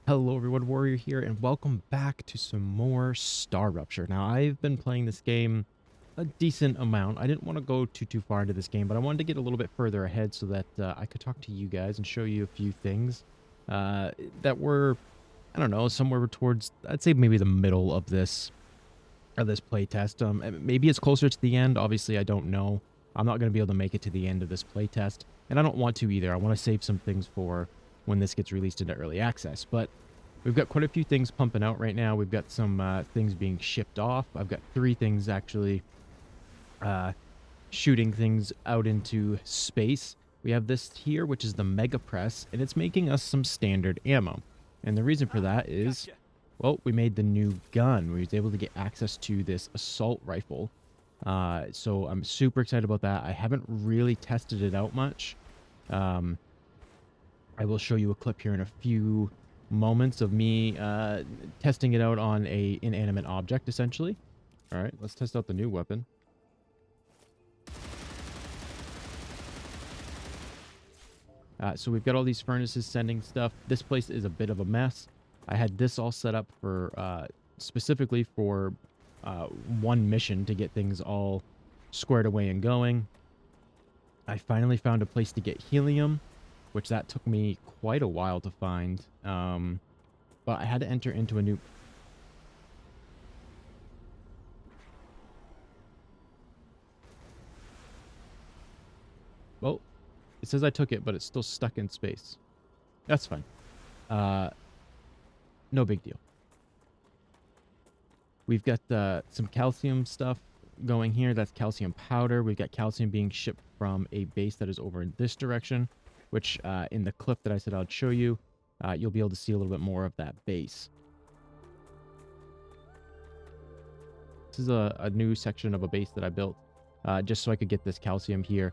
Hello everyone, Warrior here, and welcome back to some more StarRupture. Now, I've been playing this game a decent amount. I didn't want to go too far into this game, but I wanted to get a little bit further ahead so that I could talk to you guys and show you a few things that were, I don't know, somewhere towards, I'd say maybe the middle of this playtest. And maybe it's closer to the end. Obviously, I don't know. I'm not going to be able to make it to the end of this playtest, and I don't want to either. I want to save some things for when this gets released into early access, but we've got quite a few things pumping out right now. We've got some things being shipped off. I've got 3 things actually shooting things out into space. We have this here, which is the Mega Press, and it's making us some standard ammo. And the reason for that is, well, we made the new gun. We was able to get access to this assault rifle. So I'm super excited about that. I haven't really tested it out much. I will show you a clip here in a few moments of me testing it out on a inanimate object, essentially. All right, let's test out the new weapon. So we've got all these furnaces sending stuff. This place is a bit of a mess. I had this all set up for specifically for one mission to get things all squared away and going. I finally found a place to get helium, which that took me quite a while to find. But I had to enter into a new... Well, it says I took it, but it's still stuck in space. That's fine. No big deal. We've got some calcium stuff going here. That's calcium powder. We've got calcium being shipped from a base that is over in this direction, which in the clip that I said I'd show you, you'll be able to see a little bit more of that base. This is a new section of a base that I built just so I could get this calcium here.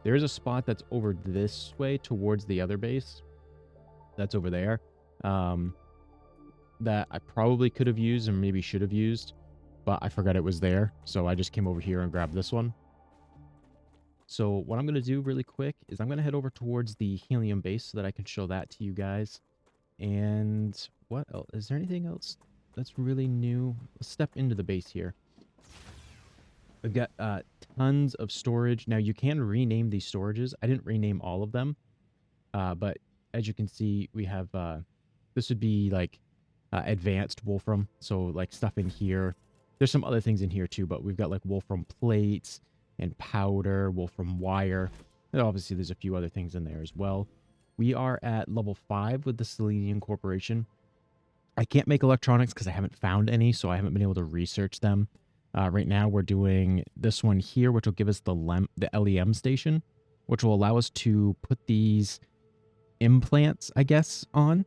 There is a spot that's over this way towards the other base. That's over there. That I probably could have used and maybe should have used, but I forgot it was there. So I just came over here and grabbed this one. So what I'm going to do really quick is I'm going to head over towards the helium base so that I can show that to you guys. And what else? Is there anything else that's really new? Let's step into the base here. We've got tons of storage. Now you can rename these storages. I didn't rename all of them, but as you can see, we have this would be like advanced wolfram. So like stuff in here. There's some other things in here too, but we've got like wolfram plates and powder, wolfram wire. And obviously there's a few other things in there as well. We are at level 5 with the Selenium Corporation. I can't make electronics because I haven't found any, so I haven't been able to research them. Right now we're doing this one here, which will give us the LEM station, which will allow us to put these implants, I guess, on.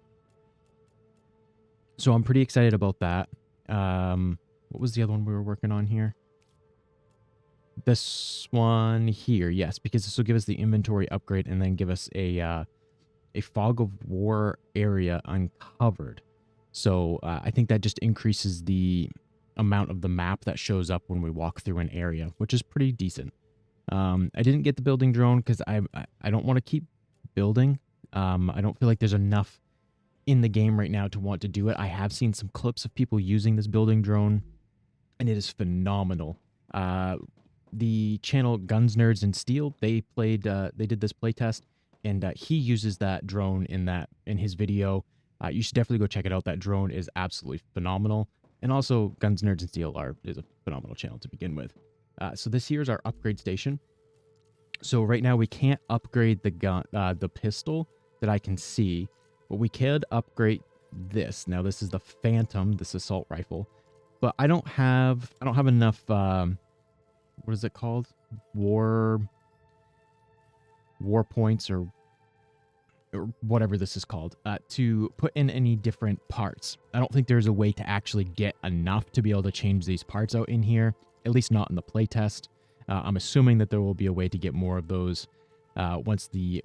So I'm pretty excited about that. What was the other one we were working on here? This one here, yes, because this will give us the inventory upgrade and then give us a fog of war area uncovered. So I think that just increases the amount of the map that shows up when we walk through an area, which is pretty decent. I didn't get the building drone because I don't want to keep building. I don't feel like there's enough in the game right now to want to do it. I have seen some clips of people using this building drone, and it is phenomenal. The channel Guns, Nerds, and Steel, they did this playtest, and he uses that drone in his video. You should definitely go check it out. That drone is absolutely phenomenal. And also, Guns, Nerds, and Steel is a phenomenal channel to begin with. So this here is our upgrade station. So right now we can't upgrade the gun, the pistol that I can see, but we could upgrade this. Now this is the Phantom, this assault rifle, but I don't have enough. What is it called? War points or whatever this is called, to put in any different parts. I don't think there's a way to actually get enough to be able to change these parts out in here, at least not in the playtest. I'm assuming that there will be a way to get more of those once the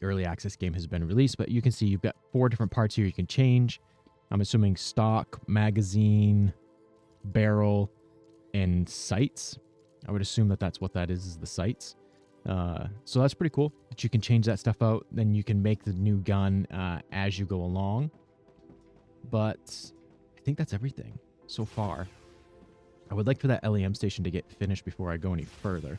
early access game has been released. But you can see you've got 4 different parts here you can change. I'm assuming stock, magazine, barrel, and sights. I would assume that that's what that is the sights. So that's pretty cool that you can change that stuff out. Then you can make the new gun as you go along. But I think that's everything so far. I would like for that LEM station to get finished before I go any further.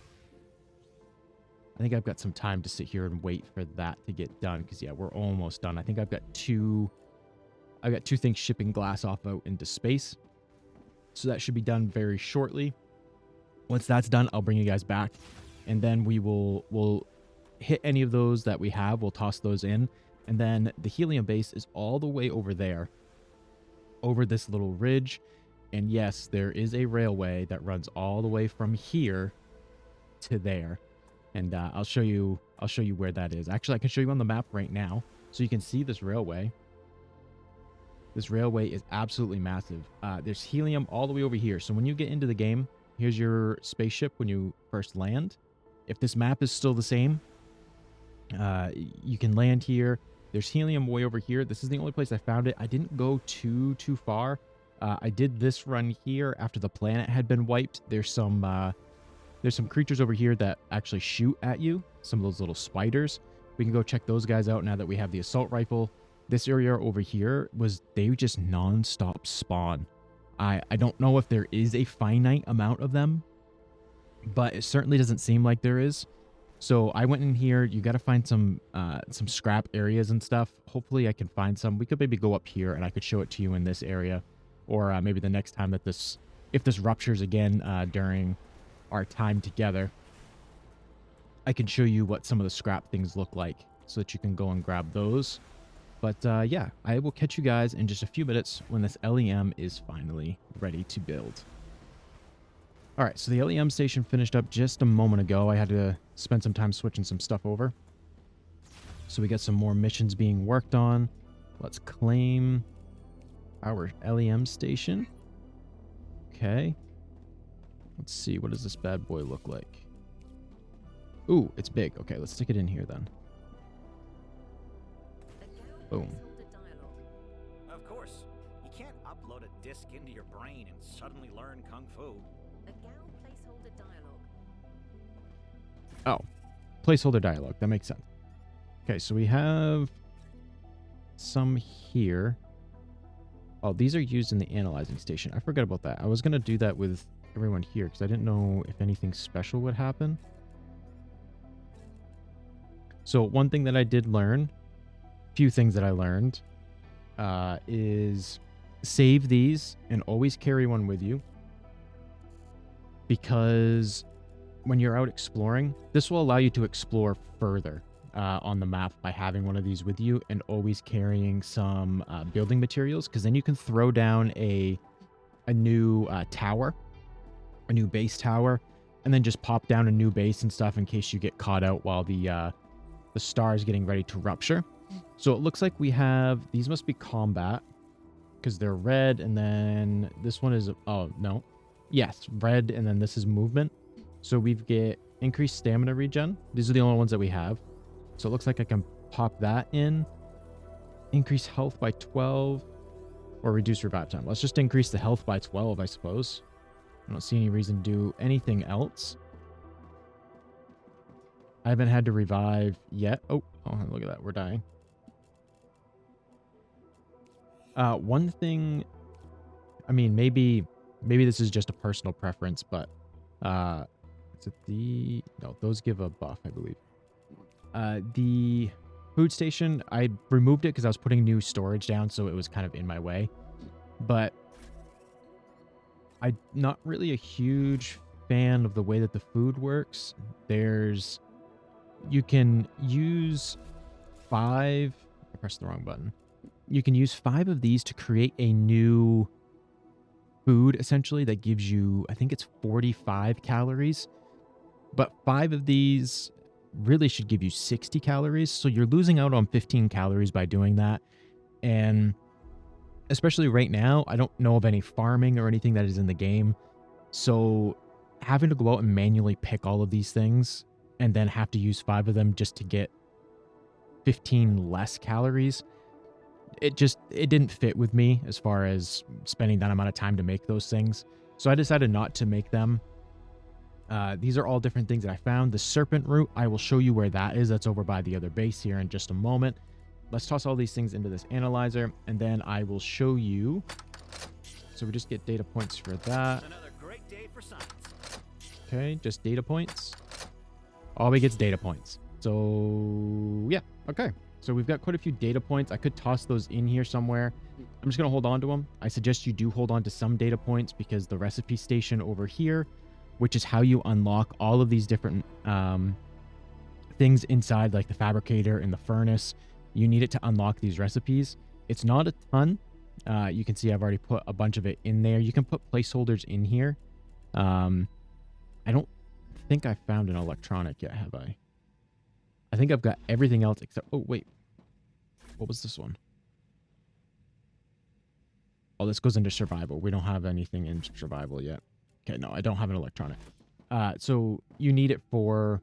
I think I've got some time to sit here and wait for that to get done because, yeah, we're almost done. I think I've got two things shipping glass off out into space. So that should be done very shortly. Once that's done, I'll bring you guys back. And then we'll hit any of those that we have. We'll toss those in. And then the helium base is all the way over there, over this little ridge. And yes, there is a railway that runs all the way from here to there. And I'll show you where that is. Actually, I can show you on the map right now. So you can see this railway. This railway is absolutely massive. There's helium all the way over here. So when you get into the game, here's your spaceship when you first land. If this map is still the same, you can land here. There's helium way over here. This is the only place I found it. I didn't go too far. I did this run here after the planet had been wiped. There's some creatures over here that actually shoot at you. Some of those little spiders. We can go check those guys out now that we have the assault rifle. This area over here they just non-stop spawn. I don't know if there is a finite amount of them, but it certainly doesn't seem like there is. So I went in here. You got to find some scrap areas and stuff. Hopefully I can find some. We could maybe go up here and I could show it to you in this area, or maybe the next time that if this ruptures again during our time together, I can show you what some of the scrap things look like so that you can go and grab those. But yeah, I will catch you guys in just a few minutes when this LEM is finally ready to build. All right, so the LEM station finished up just a moment ago. I had to spend some time switching some stuff over. So we got some more missions being worked on. Let's claim our LEM station. Okay. Let's see, what does this bad boy look like? Ooh, it's big. Okay, let's stick it in here then. Boom. Of course. You can't upload a disc into your brain and suddenly learn Kung Fu. Oh, placeholder dialogue. That makes sense. Okay, so we have some here. Oh, these are used in the analyzing station. I forgot about that. I was going to do that with everyone here because I didn't know if anything special would happen. So one thing that I did learn, few things that I learned, is save these and always carry one with you, because when you're out exploring, this will allow you to explore further on the map by having one of these with you and always carrying some building materials, because then you can throw down a new tower, a new base tower, and then just pop down a new base and stuff in case you get caught out while the star is getting ready to rupture. So it looks like we have, these must be combat because they're red, and then this one is, oh no, yes, red, and then this is movement. So we get increased stamina regen. These are the only ones that we have. So it looks like I can pop that in. Increase health by 12 or reduce revive time. Let's just increase the health by 12, I suppose. I don't see any reason to do anything else. I haven't had to revive yet. Oh, look at that. We're dying. One thing, I mean, maybe this is just a personal preference, but is it no, those give a buff, I believe. The food station, I removed it because I was putting new storage down, so it was kind of in my way. But I'm not really a huge fan of the way that the food works. You can use 5, I pressed the wrong button. You can use 5 of these to create a new food, essentially, that gives you, I think it's 45 calories. But 5 of these really should give you 60 calories. So you're losing out on 15 calories by doing that. And especially right now, I don't know of any farming or anything that is in the game. So having to go out and manually pick all of these things and then have to use 5 of them just to get 15 less calories, it didn't fit with me as far as spending that amount of time to make those things. So I decided not to make them. These are all different things that I found. The serpent root, I will show you where that is. That's over by the other base here in just a moment. Let's toss all these things into this analyzer, and then I will show you. So we just get data points for that. Another great day for science. Okay, just data points. All we get's data points. So yeah, okay. So we've got quite a few data points. I could toss those in here somewhere. I'm just gonna hold on to them. I suggest you do hold on to some data points because the recipe station over here, which is how you unlock all of these different things inside, like the fabricator and the furnace. You need it to unlock these recipes. It's not a ton. You can see I've already put a bunch of it in there. You can put placeholders in here. I don't think I found an electronic yet, have I? I think I've got everything else except... Oh, wait. What was this one? Oh, this goes into survival. We don't have anything in survival yet. Okay, no, I don't have an electronic. So you need it to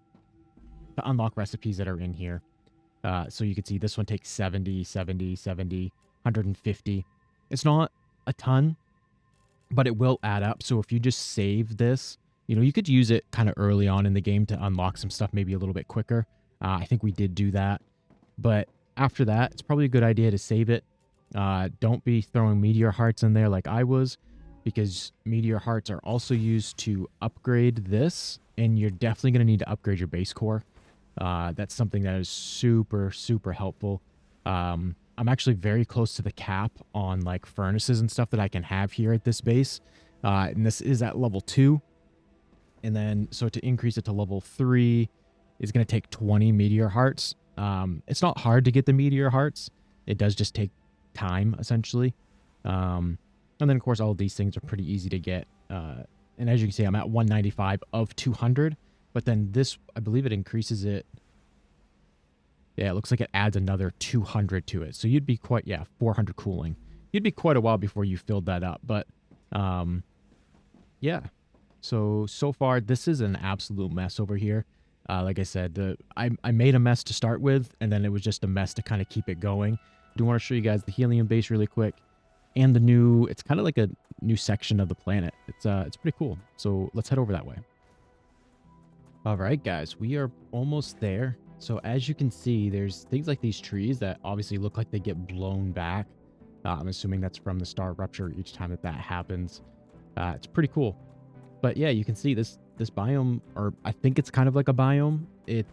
unlock recipes that are in here. So you can see this one takes 70, 70, 70, 150. It's not a ton, but it will add up. So if you just save this, you know, you could use it kind of early on in the game to unlock some stuff maybe a little bit quicker. I think we did do that. But after that, it's probably a good idea to save it. Don't be throwing meteor hearts in there like I was, because meteor hearts are also used to upgrade this, and you're definitely going to need to upgrade your base core. That's something that is super, super helpful. I'm actually very close to the cap on like furnaces and stuff that I can have here at this base. And this is at level 2. And then, so to increase it to level 3 is going to take 20 meteor hearts. It's not hard to get the meteor hearts. It does just take time, essentially. And then, of course, all of these things are pretty easy to get. And as you can see, I'm at 195 of 200. But then this, I believe it increases it. Yeah, it looks like it adds another 200 to it. So you'd be quite, 400 cooling. You'd be quite a while before you filled that up. But, yeah. So far, this is an absolute mess over here. Like I said, I made a mess to start with, and then it was just a mess to kind of keep it going. I do want to show you guys the helium base really quick. And the new, it's kind of like a new section of the planet. It's pretty cool. So let's head over that way. All right, guys, we are almost there. So as you can see, there's things like these trees that obviously look like they get blown back. I'm assuming that's from the StarRupture each time that happens. It's pretty cool. But yeah, you can see this biome, or I think it's kind of like a biome. It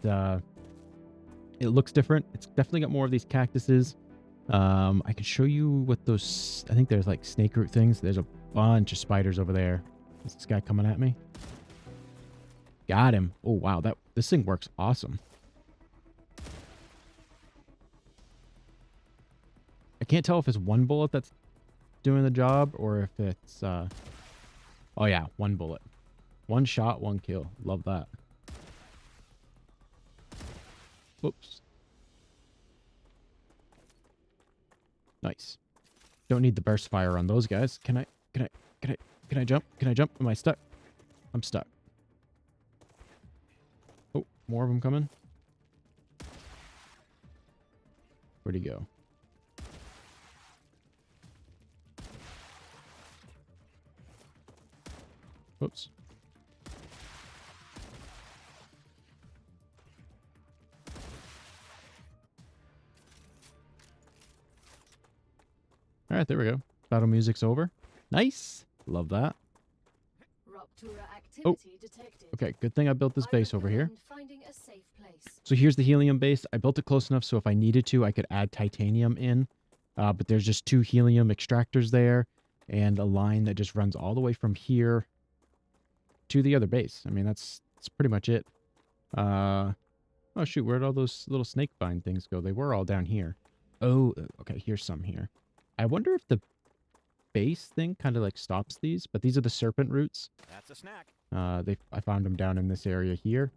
looks different. It's definitely got more of these cactuses. I can show you what those, I think there's like snake root things. There's a bunch of spiders over there. Is this guy coming at me? Got him. Oh, wow. This thing works awesome. I can't tell if it's one bullet that's doing the job or if it's, oh yeah, one bullet. One shot, one kill. Love that. Whoops. Nice. Don't need the burst fire on those guys. Can I jump? Can I jump? Am I stuck? I'm stuck. Oh, more of them coming. Where'd he go? Whoops. All right, there we go. Battle music's over. Nice. Love that. Oh, okay. Good thing I built this base over here. So here's the helium base. I built it close enough so if I needed to, I could add titanium in. But there's just 2 helium extractors there and a line that just runs all the way from here to the other base. I mean, that's pretty much it. Oh, shoot. Where'd all those little snake vine things go? They were all down here. Oh, okay. Here's some here. I wonder if the base thing kind of like stops these, but these are the serpent roots. That's a snack. I found them down in this area here.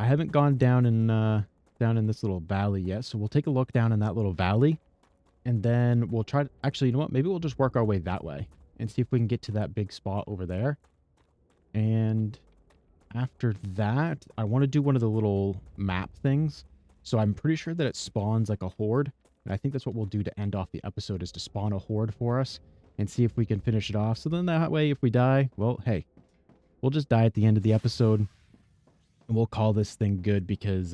I haven't gone down in this little valley yet, so we'll take a look down in that little valley, and then we'll try to, actually, you know what? Maybe we'll just work our way that way and see if we can get to that big spot over there. And after that, I want to do one of the little map things. So I'm pretty sure that it spawns like a horde. And I think that's what we'll do to end off the episode, is to spawn a horde for us and see if we can finish it off. So then that way, if we die, well, hey, we'll just die at the end of the episode, and we'll call this thing good because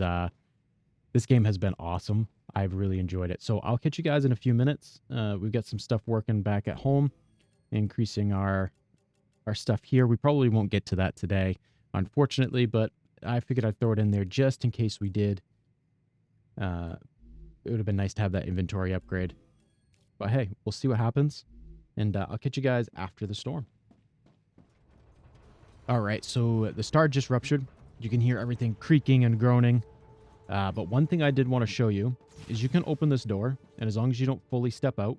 this game has been awesome. I've really enjoyed it. So I'll catch you guys in a few minutes. We've got some stuff working back at home, increasing our stuff here. We probably won't get to that today, unfortunately, but I figured I'd throw it in there just in case we did. It would have been nice to have that inventory upgrade. But hey, we'll see what happens, and I'll catch you guys after the storm. All right, so the star just ruptured. You can hear everything creaking and groaning. But one thing I did want to show you is you can open this door, and as long as you don't fully step out,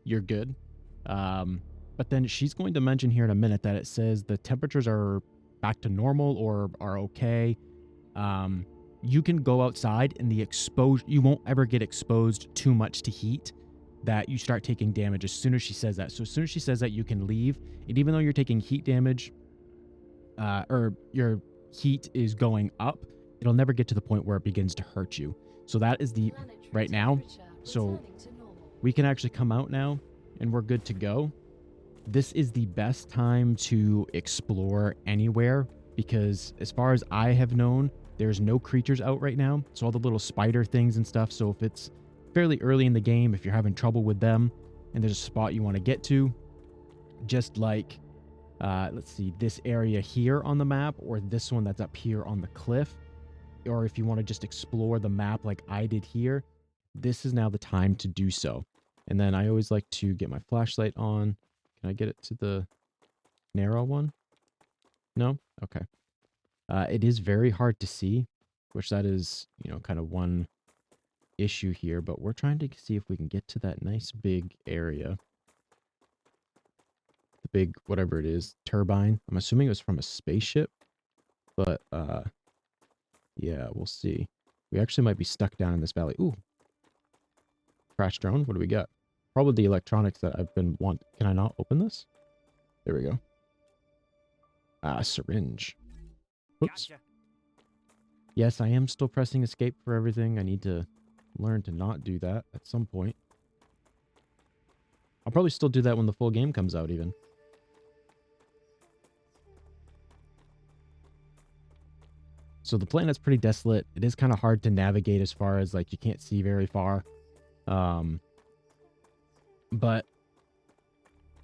you're good. But then she's going to mention here in a minute that it says the temperatures are back to normal or are okay. You can go outside and you won't ever get exposed too much to heat that you start taking damage as soon as she says that. So as soon as she says that, you can leave. And even though you're taking heat damage, or your heat is going up, it'll never get to the point where it begins to hurt you. So that is the right now. So we can actually come out now and we're good to go. This is the best time to explore anywhere because as far as I have known, there's no creatures out right now. So all the little spider things and stuff. So if it's fairly early in the game, if you're having trouble with them and there's a spot you want to get to, just like let's see, this area here on the map or this one that's up here on the cliff, or if you want to just explore the map like I did here, this is now the time to do so. And then I always like to get my flashlight on. Can I get it to the narrow one? No? Okay. It is very hard to see, which that is, kind of one issue here, but we're trying to see if we can get to that nice big area. The big, whatever it is, turbine. I'm assuming it was from a spaceship, but yeah, we'll see. We actually might be stuck down in this valley. Ooh. Crash drone. What do we got? Probably the electronics that I've been want. Can I not open this? There we go. Syringe. Oops. Gotcha. Yes, I am still pressing escape for everything. I need to learn to not do that at some point. I'll probably still do that when the full game comes out even. So the planet's pretty desolate. It is kind of hard to navigate as far as like you can't see very far. But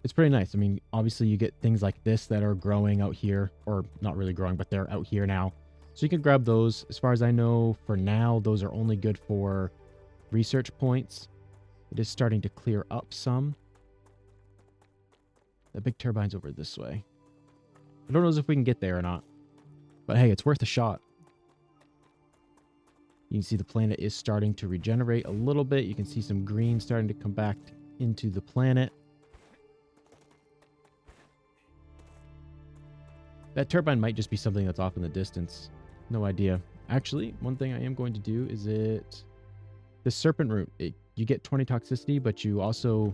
it's pretty nice. I mean, obviously you get things like this that are growing out here, or not really growing, but they're out here now. So you can grab those. As far as I know, for now, those are only good for research points. It is starting to clear up some. The big turbine's over this way. I don't know if we can get there or not, but hey, it's worth a shot. You can see the planet is starting to regenerate a little bit. You can see some green starting to come back into the planet. That turbine might just be something that's off in the distance. No idea. Actually, one thing I am going to do is the serpent root. You get 20 toxicity, but you also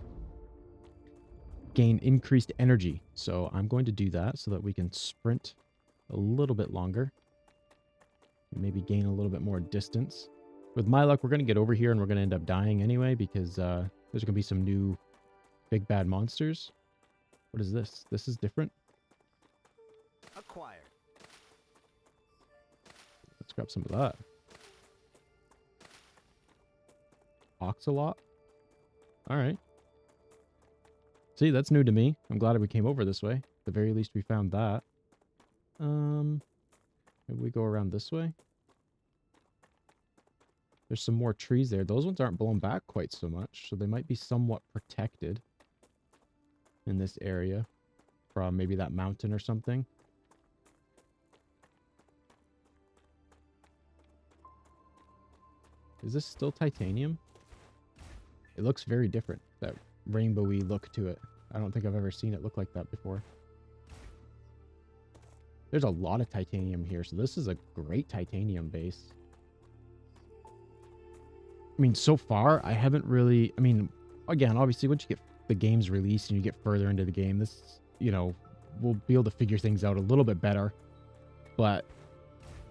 gain increased energy. So I'm going to do that so that we can sprint a little bit longer. And maybe gain a little bit more distance. With my luck, we're going to get over here and we're going to end up dying anyway because there's going to be some new big bad monsters. What is this? This is different. Acquired. Let's grab some of that. Oxalot. All right. See, that's new to me. I'm glad we came over this way. At the very least, we found that. Maybe we go around this way. There's some more trees there. Those ones aren't blown back quite so much, so they might be somewhat protected in this area from maybe that mountain or something. Is this still titanium? It looks very different, that rainbowy look to it. I don't think I've ever seen it look like that before. There's a lot of titanium here, so this is a great titanium base. I mean, so far, I haven't really... I mean, again, obviously, once you get the game's released and you get further into the game, this, we'll be able to figure things out a little bit better. But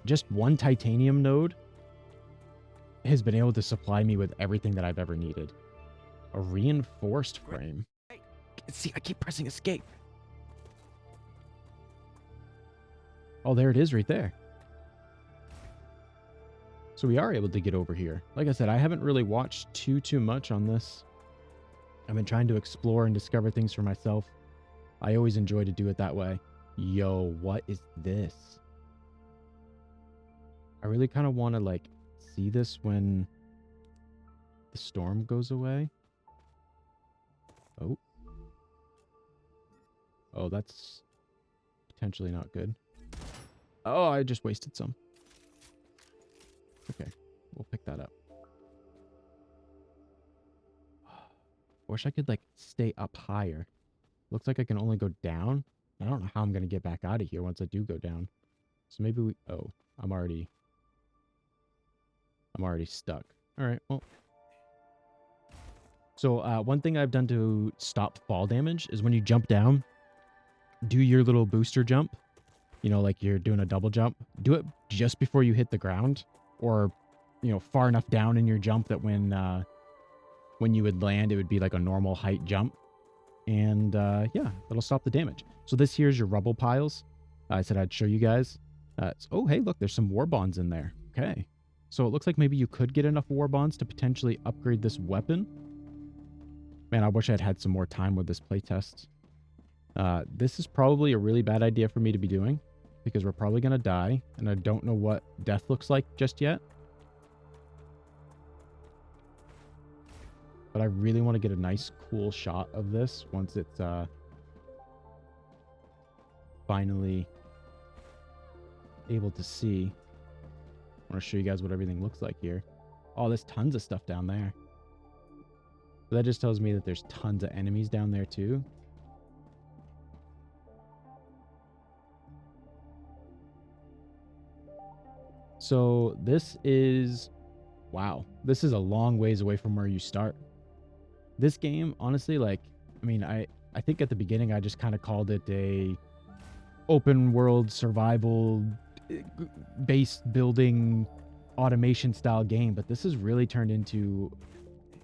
just one titanium node has been able to supply me with everything that I've ever needed. A reinforced frame. See, I keep pressing escape. Oh, there it is right there. So we are able to get over here. Like I said, I haven't really watched too much on this. I've been trying to explore and discover things for myself. I always enjoy to do it that way. Yo, what is this? I really kind of want to like see this when the storm goes away. Oh. Oh, that's potentially not good. Oh, I just wasted some. Okay, we'll pick that up. Wish I could like stay up higher. Looks like I can only go down. I don't know how I'm going to get back out of here once I do go down. So maybe we... Oh, I'm already stuck. All right, well. So one thing I've done to stop fall damage is when you jump down, do your little booster jump. You know, like you're doing a double jump. Do it just before you hit the ground, or, you know, far enough down in your jump that when you would land, it would be like a normal height jump. And yeah, it'll stop the damage. So this here's your rubble piles. I said I'd show you guys. Oh, hey, look, there's some war bonds in there. Okay. So it looks like maybe you could get enough war bonds to potentially upgrade this weapon. Man, I wish I'd had some more time with this playtest. This is probably a really bad idea for me to be doing, because we're probably going to die, and I don't know what death looks like just yet. But I really want to get a nice, cool shot of this once it's finally able to see. I want to show you guys what everything looks like here. Oh, there's tons of stuff down there. So that just tells me that there's tons of enemies down there too. So this is... Wow. This is a long ways away from where you start. This game, honestly, like, I mean, I think at the beginning I just kind of called it a open world survival base building automation style game, but this has really turned into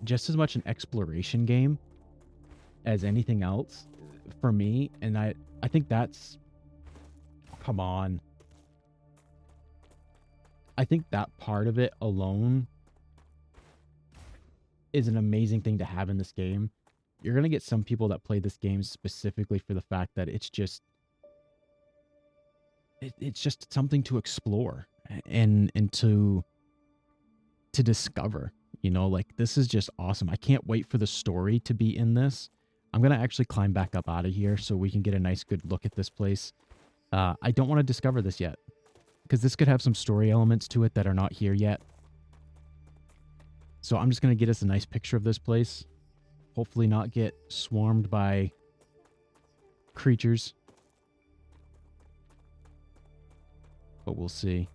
just as much an exploration game as anything else for me. And I think that's... Come on. I think that part of it alone is an amazing thing to have in this game. You're going to get some people that play this game specifically for the fact that it's just... It's just something to explore and to discover, you know, like this is just awesome. I can't wait for the story to be in this. I'm going to actually climb back up out of here so we can get a nice good look at this place. I don't want to discover this yet, because this could have some story elements to it that are not here yet. So I'm just going to get us a nice picture of this place. Hopefully not get swarmed by creatures. But we'll see.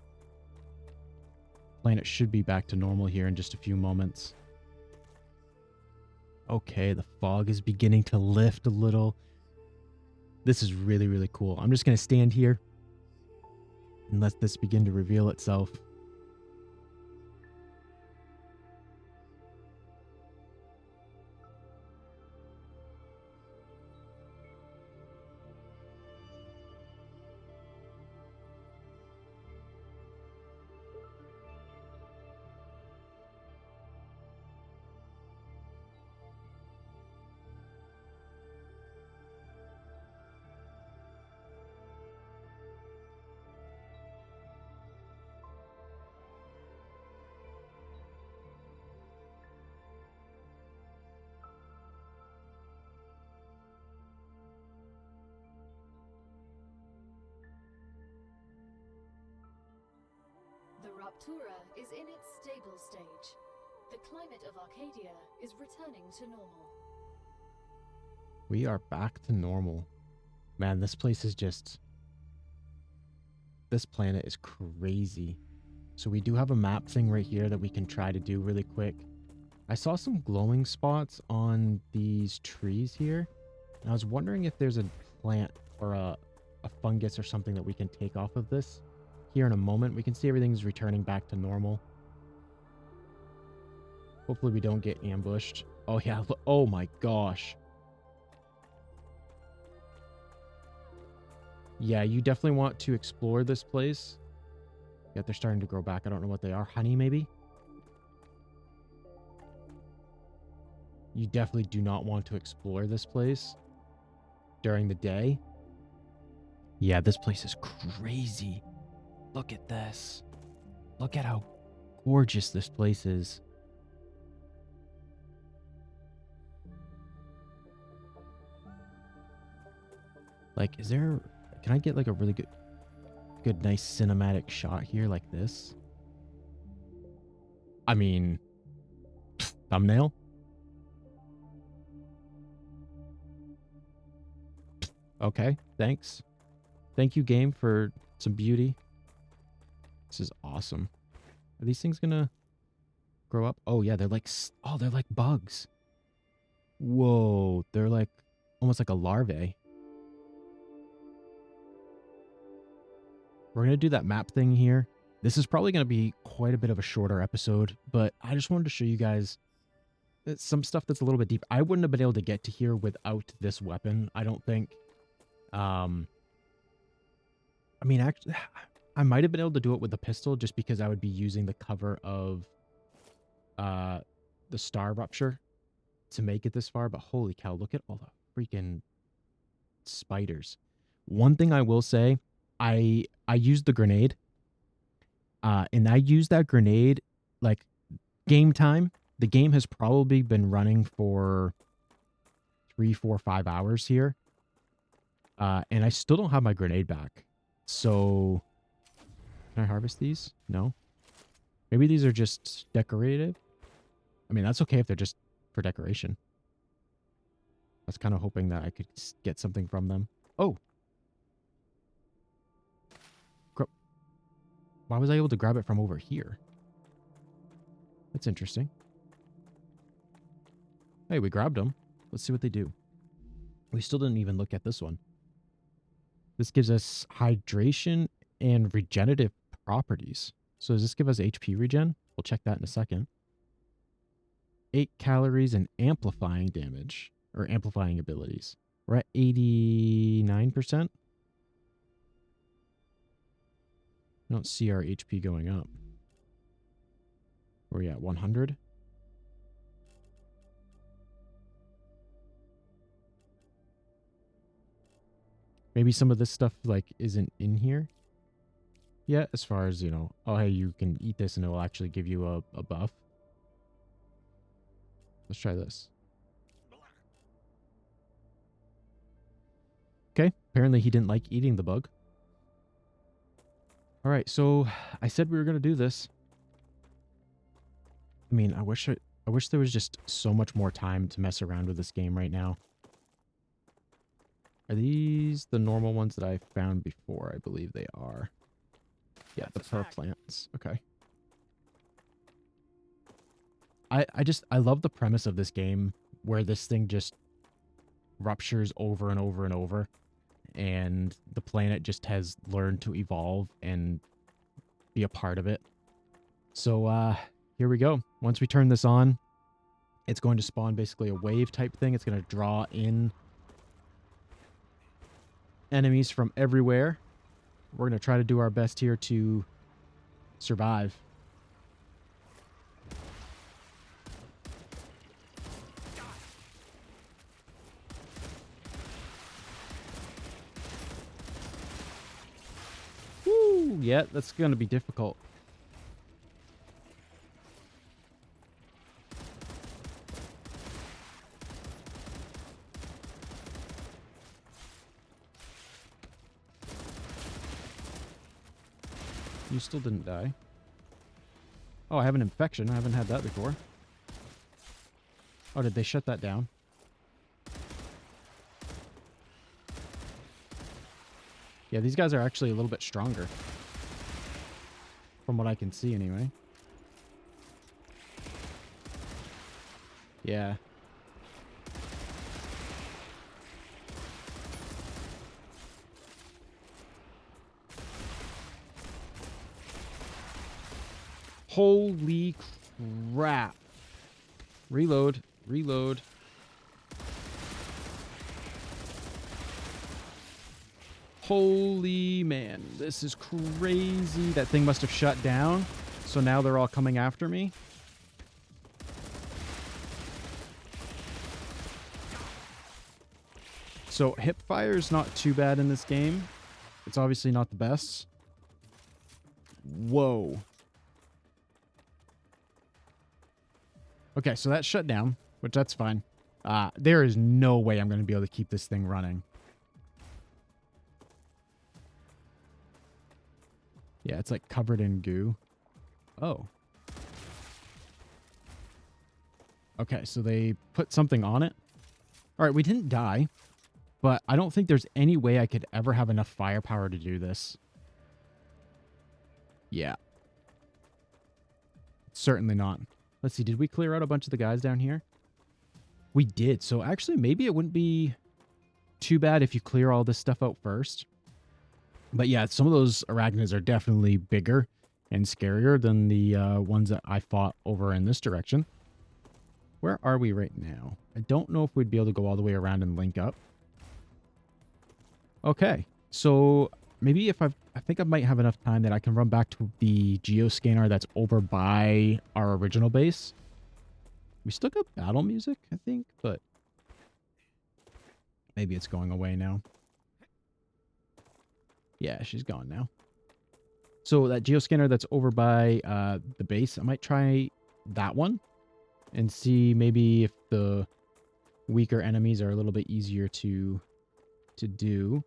Planet should be back to normal here in just a few moments. Okay, the fog is beginning to lift a little. This is really, really cool. I'm just going to stand here and let this begin to reveal itself. The Raptura is in its stable stage. The climate of Arcadia is returning to normal. We are back to normal. Man, this place is just... This planet is crazy. So we do have a map thing right here that we can try to do really quick. I saw some glowing spots on these trees here. And I was wondering if there's a plant or a fungus or something that we can take off of this. Here in a moment, we can see everything's returning back to normal. Hopefully we don't get ambushed. Oh yeah, oh my gosh. Yeah, you definitely want to explore this place. Yeah, they're starting to grow back. I don't know what they are. Honey, maybe? You definitely do not want to explore this place during the day. Yeah, this place is crazy. Look at this. Look at how gorgeous this place is. Like, is there... Can I get like a really good, nice cinematic shot here like this? I mean, thumbnail? Okay, thanks. Thank you, game, for some beauty. This is awesome. Are these things gonna grow up? Oh, yeah, they're like... Oh, they're like bugs. Whoa, they're like... Almost like a larvae. We're going to do that map thing here. This is probably going to be quite a bit of a shorter episode, but I just wanted to show you guys some stuff that's a little bit deep. I wouldn't have been able to get to here without this weapon, I don't think. I mean, actually, I might have been able to do it with the pistol just because I would be using the cover of the StarRupture to make it this far, but holy cow, look at all the freaking spiders. One thing I will say, I used the grenade, and I used that grenade like game time. The game has probably been running for 3, 4, 5 hours here, and I still don't have my grenade back. So, can I harvest these? No. Maybe these are just decorative. I mean, that's okay if they're just for decoration. I was kind of hoping that I could get something from them. Oh. Why was I able to grab it from over here? That's interesting. Hey, we grabbed them. Let's see what they do. We still didn't even look at this one. This gives us hydration and regenerative properties. So does this give us HP regen? We'll check that in a second. 8 calories and amplifying damage, or amplifying abilities. We're at 89%. I don't see our HP going up. Where are we at? 100? Maybe some of this stuff, like, isn't in here yet, as far as, you know, oh, hey, you can eat this and it will actually give you a buff. Let's try this. Okay, apparently he didn't like eating the bug. All right, so I said we were going to do this. I mean, I wish there was just so much more time to mess around with this game right now. Are these the normal ones that I found before? I believe they are. Yeah, the pearl plants. Okay. I love the premise of this game where this thing just ruptures over and over and over, and the planet just has learned to evolve and be a part of it. So here we go. Once we turn this on, it's going to spawn basically a wave type thing. It's going to draw in enemies from everywhere. We're going to try to do our best here to survive. Woo! Yeah, that's going to be difficult. You still didn't die. Oh, I have an infection. I haven't had that before. Oh, did they shut that down? Yeah, these guys are actually a little bit stronger. From what I can see, anyway. Yeah. Holy crap. Reload. Reload. Holy man, this is crazy. That thing must have shut down. So now they're all coming after me. So hip fire is not too bad in this game. It's obviously not the best. Whoa. Okay, so that shut down, which that's fine. There is no way I'm going to be able to keep this thing running. Yeah, it's like covered in goo. Oh. Okay, so they put something on it. All right, we didn't die, but I don't think there's any way I could ever have enough firepower to do this. Yeah. Certainly not. Let's see, did we clear out a bunch of the guys down here? We did, so actually maybe it wouldn't be too bad if you clear all this stuff out first. But yeah, some of those arachnids are definitely bigger and scarier than the ones that I fought over in this direction. Where are we right now? I don't know if we'd be able to go all the way around and link up. Okay, so maybe if I think I might have enough time that I can run back to the geoscanner that's over by our original base. We still got battle music, I think, but maybe it's going away now. Yeah, she's gone now. So that geoscanner that's over by the base, I might try that one and see maybe if the weaker enemies are a little bit easier to do.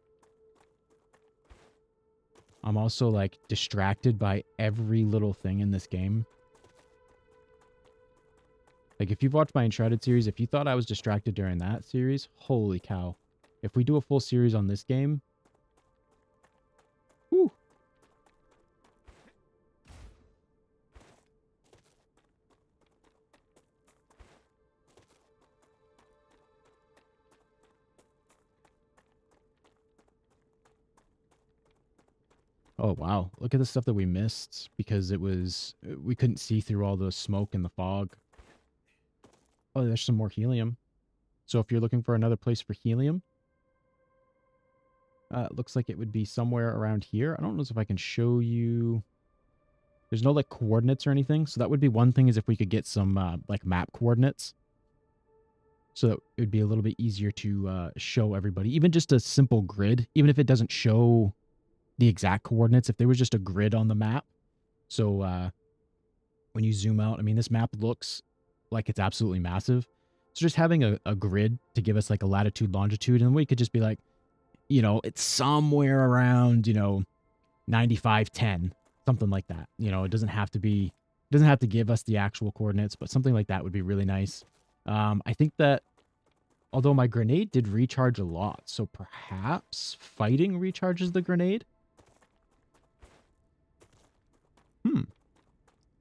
I'm also like distracted by every little thing in this game. Like if you've watched my Enshrouded series, if you thought I was distracted during that series, holy cow. If we do a full series on this game, whew. Oh, wow. Look at the stuff that we missed because it was... we couldn't see through all the smoke and the fog. Oh, there's some more helium. So if you're looking for another place for helium, it looks like it would be somewhere around here. I don't know if I can show you... There's no, like, coordinates or anything. So that would be one thing is if we could get some, like, map coordinates. So that it would be a little bit easier to show everybody. Even just a simple grid. Even if it doesn't show the exact coordinates, if there was just a grid on the map. So when you zoom out, I mean, this map looks like it's absolutely massive. So just having a grid to give us like a latitude, longitude, and we could just be like, you know, it's somewhere around, you know, 9510, something like that. You know, it doesn't have to be, it doesn't have to give us the actual coordinates, but something like that would be really nice. I think that although my grenade did recharge a lot, so perhaps fighting recharges the grenade.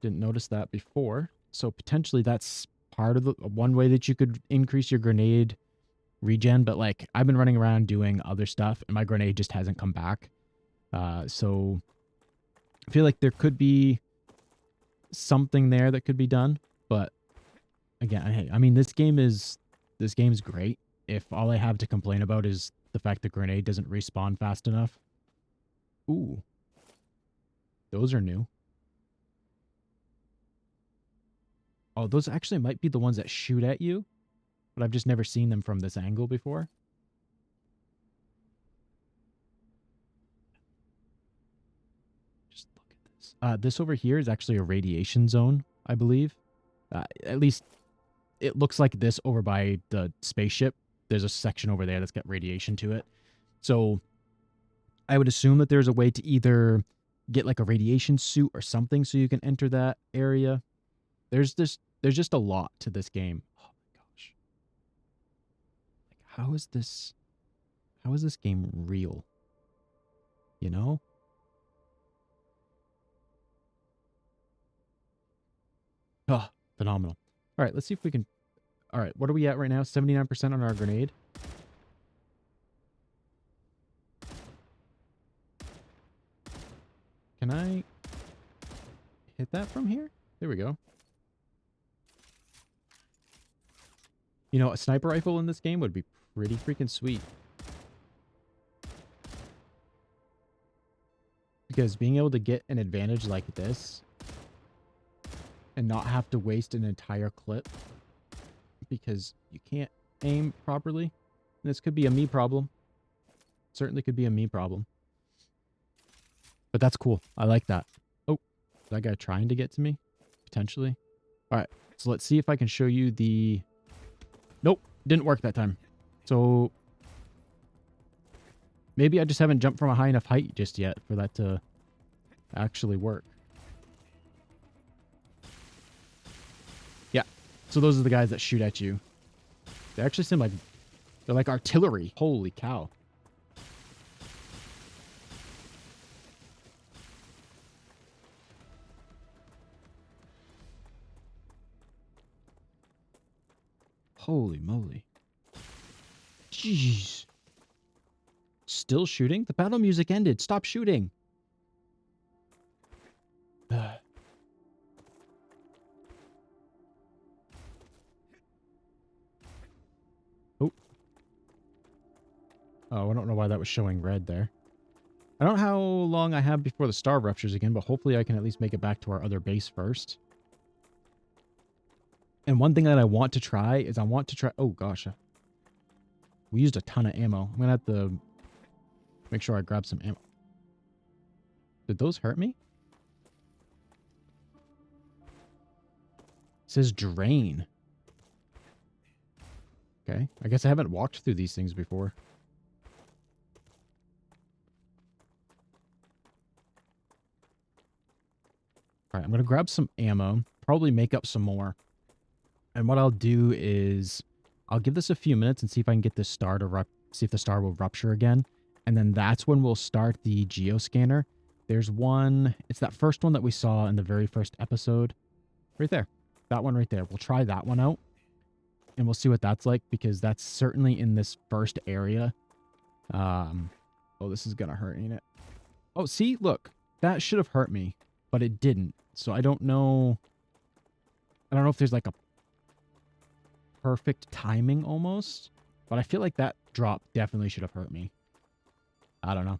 Didn't notice that before. So potentially that's part of the one way that you could increase your grenade regen. But like I've been running around doing other stuff and my grenade just hasn't come back. So I feel like there could be something there that could be done. But again, hey, I mean, this game's great. If all I have to complain about is the fact the grenade doesn't respawn fast enough. Ooh, those are new. Oh, those actually might be the ones that shoot at you, but I've just never seen them from this angle before. Just look at this. This over here is actually a radiation zone, I believe. At least it looks like this over by the spaceship. There's a section over there that's got radiation to it. So I would assume that there's a way to either get like a radiation suit or something so you can enter that area. There's just a lot to this game. Oh my gosh. Like how is this game real? You know? Oh, phenomenal. All right, let's see if we can... All right, what are we at right now? 79% on our grenade. Can I hit that from here? There we go. You know, a sniper rifle in this game would be pretty freaking sweet. Because being able to get an advantage like this and not have to waste an entire clip because you can't aim properly. This could be a me problem. Certainly could be a me problem. But that's cool. I like that. Oh, is that guy trying to get to me? Potentially. All right. So let's see if I can show you the... Nope. Didn't work that time. So maybe I just haven't jumped from a high enough height just yet for that to actually work. Yeah. So those are the guys that shoot at you. They actually seem like... They're like artillery. Holy cow. Holy moly. Jeez. Still shooting? The battle music ended. Stop shooting. Oh. Oh, I don't know why that was showing red there. I don't know how long I have before the StarRuptures again, but hopefully I can at least make it back to our other base first. And one thing that I want to try is oh gosh. We used a ton of ammo. I'm going to have to make sure I grab some ammo. Did those hurt me? It says drain. Okay. I guess I haven't walked through these things before. All right, I'm going to grab some ammo, probably make up some more. And what I'll do is I'll give this a few minutes and see if I can get this star to see if the star will rupture again. And then that's when we'll start the geoscanner. There's one, it's that first one that we saw in the very first episode. Right there. That one right there. We'll try that one out. And we'll see what that's like because that's certainly in this first area. Oh, this is going to hurt, ain't it? Oh, see, look, that should have hurt me, but it didn't. So I don't know. I don't know if there's like a perfect timing almost, but I feel like that drop definitely should have hurt me. I don't know.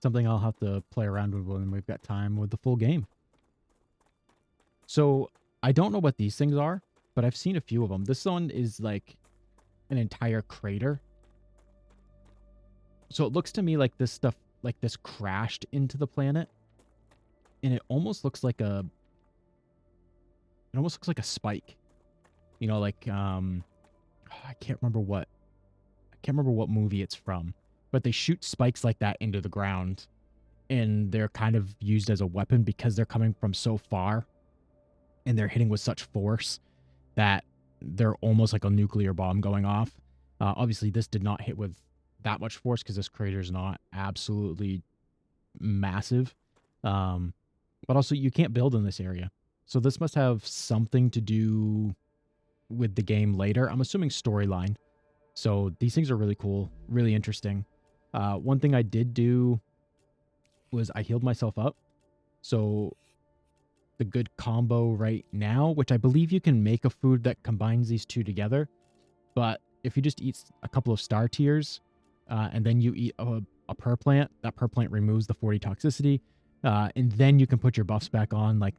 Something I'll have to play around with when we've got time with the full game. So I don't know what these things are, but I've seen a few of them. This one is like an entire crater. So it looks to me like this stuff, like this crashed into the planet. And it almost looks like a spike. You know, like I can't remember what movie it's from, but they shoot spikes like that into the ground and they're kind of used as a weapon because they're coming from so far and they're hitting with such force that they're almost like a nuclear bomb going off. Obviously this did not hit with that much force because this crater is not absolutely massive. But also you can't build in this area. So this must have something to do with the game later. I'm assuming storyline. So these things are really cool, really interesting. One thing I did do was I healed myself up. So the good combo right now, which I believe you can make a food that combines these two together. But if you just eat a couple of star tiers and then you eat a per plant, that per plant removes the 40 toxicity. And then you can put your buffs back on like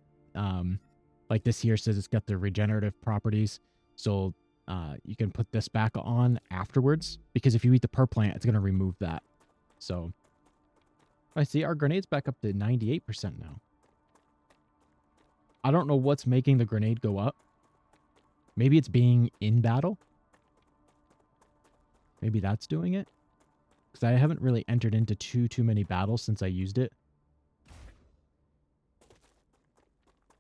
this here says it's got the regenerative properties. So you can put this back on afterwards because if you eat the per plant, it's going to remove that. So I see our grenade's back up to 98% now. I don't know what's making the grenade go up. Maybe it's being in battle. Maybe that's doing it. Because I haven't really entered into too many battles since I used it.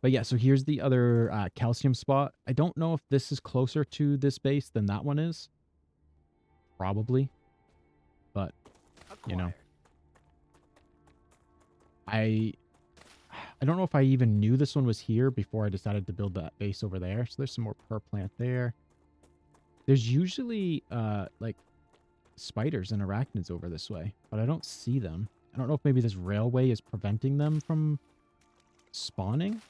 But yeah, so here's the other calcium spot. I don't know if this is closer to this base than that one is. Probably. But, you know. I don't know if I even knew this one was here before I decided to build that base over there. So there's some more per plant there. There's usually like spiders and arachnids over this way, but I don't see them. I don't know if maybe this railway is preventing them from spawning.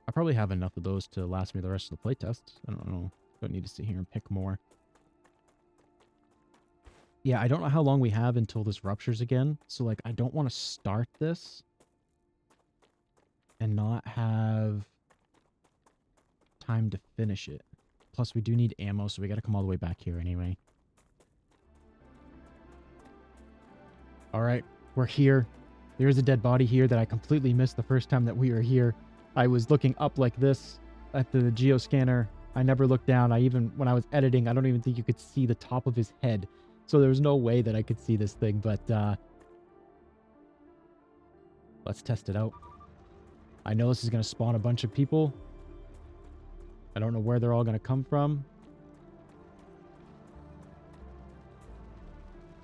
I probably have enough of those to last me the rest of the playtest. I don't know. Don't need to sit here and pick more. Yeah, I don't know how long we have until this ruptures again. So, like, I don't want to start this and not have time to finish it. Plus, we do need ammo, so we got to come all the way back here anyway. All right, we're here. There's a dead body here that I completely missed the first time that we were here. I was looking up like this at the geoscanner. I never looked down. When I was editing, I don't even think you could see the top of his head. So there was no way that I could see this thing, but let's test it out. I know this is going to spawn a bunch of people. I don't know where they're all going to come from.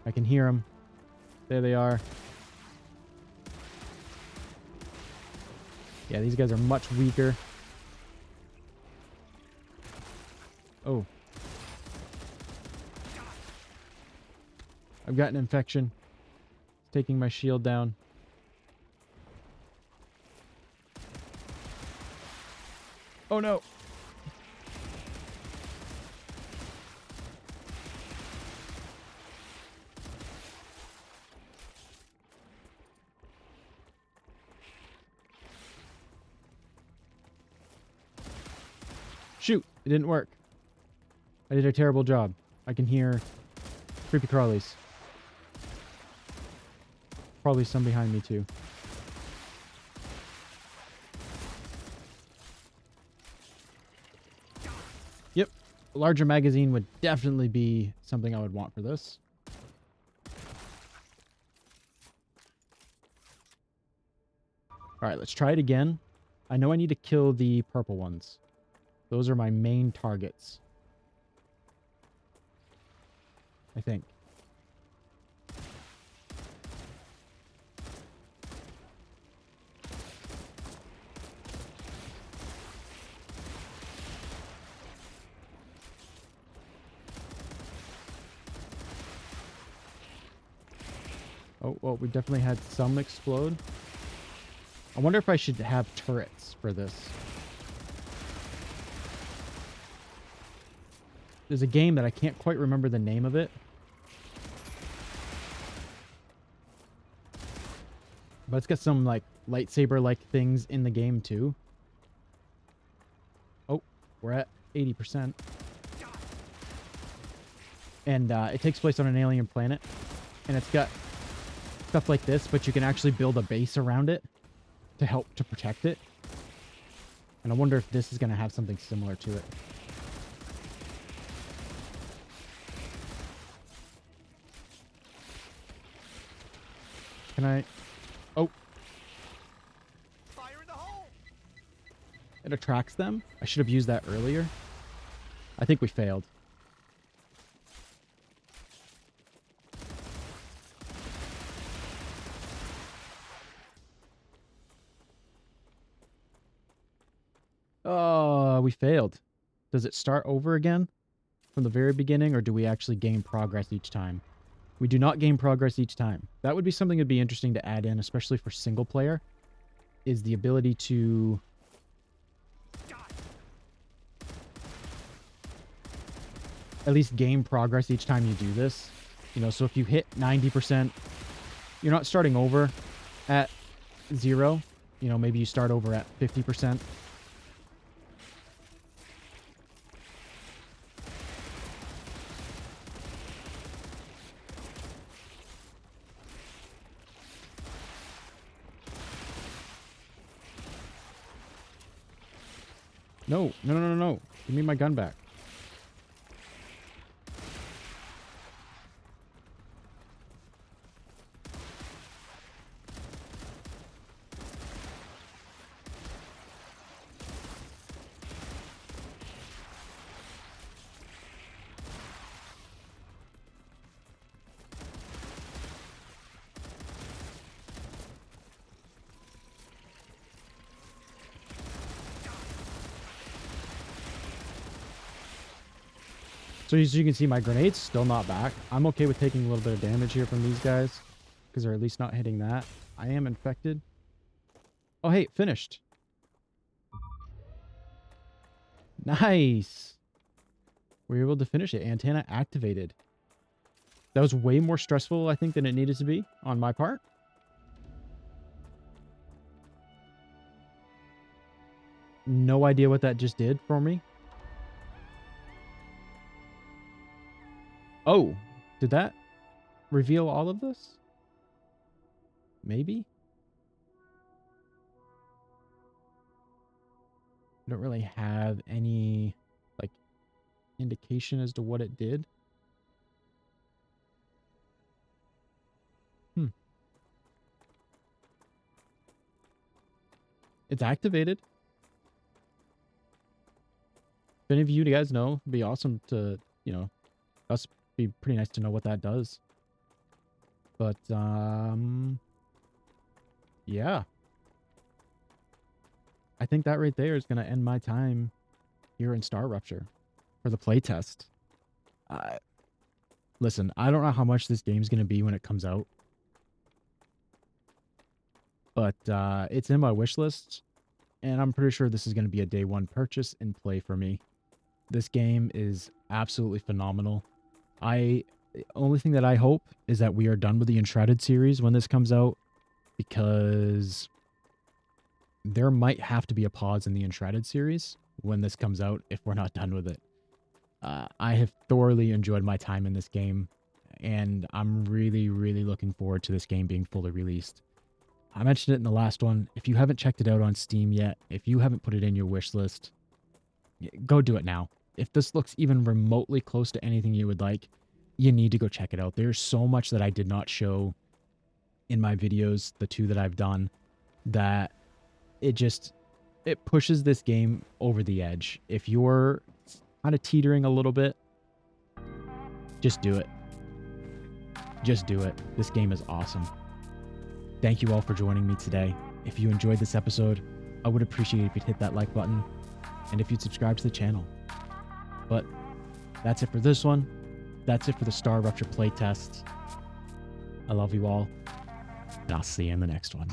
I can hear them. There they are. Yeah, these guys are much weaker. Oh. I've got an infection. It's taking my shield down. Oh no. Shoot, it didn't work. I did a terrible job. I can hear creepy crawlies. Probably some behind me too. Yep, a larger magazine would definitely be something I would want for this. All right, let's try it again. I know I need to kill the purple ones. Those are my main targets, I think. Oh, well, we definitely had some explode. I wonder if I should have turrets for this. There's a game that I can't quite remember the name of it. But it's got some, like, lightsaber-like things in the game, too. Oh, we're at 80%. And it takes place on an alien planet. And it's got stuff like this, but you can actually build a base around it to help to protect it. And I wonder if this is going to have something similar to it. Can I... Oh. Fire in the hole! It attracts them? I should have used that earlier. I think we failed. Oh, we failed. Does it start over again from the very beginning, or do we actually gain progress each time? We do not gain progress each time. That would be something that'd be interesting to add in, especially for single player, is the ability to... at least gain progress each time you do this. You know, so if you hit 90%, you're not starting over at 0. You know, maybe you start over at 50%. No, no, no, no, no. Give me my gun back. So as you can see, my grenade's still not back. I'm okay with taking a little bit of damage here from these guys, because they're at least not hitting that. I am infected. Oh, hey, finished. Nice. We were able to finish it. Antenna activated. That was way more stressful, I think, than it needed to be on my part. No idea what that just did for me. Oh, did that reveal all of this? Maybe? I don't really have any, like, indication as to what it did. It's activated. If any of you guys know, it'd be awesome to, you know, that's be pretty nice to know what that does. But, yeah. I think that right there is going to end my time here in StarRupture for the playtest. Listen, I don't know how much this game's going to be when it comes out. But it's in my wish list, and I'm pretty sure this is going to be a day one purchase and play for me. This game is absolutely phenomenal. The only thing that I hope is that we are done with the Enshrouded series when this comes out, because there might have to be a pause in the Enshrouded series when this comes out if we're not done with it. I have thoroughly enjoyed my time in this game, and I'm really, really looking forward to this game being fully released. I mentioned it in the last one. If you haven't checked it out on Steam yet, if you haven't put it in your wish list, go do it now. If this looks even remotely close to anything you would like, you need to go check it out. There's so much that I did not show in my videos, the 2 that I've done, that it pushes this game over the edge. If you're kind of teetering a little bit, just do it. Just do it. This game is awesome. Thank you all for joining me today. If you enjoyed this episode, I would appreciate it if you'd hit that like button and if you'd subscribe to the channel. But that's it for this one. That's it for the StarRupture playtest. I love you all, and I'll see you in the next one.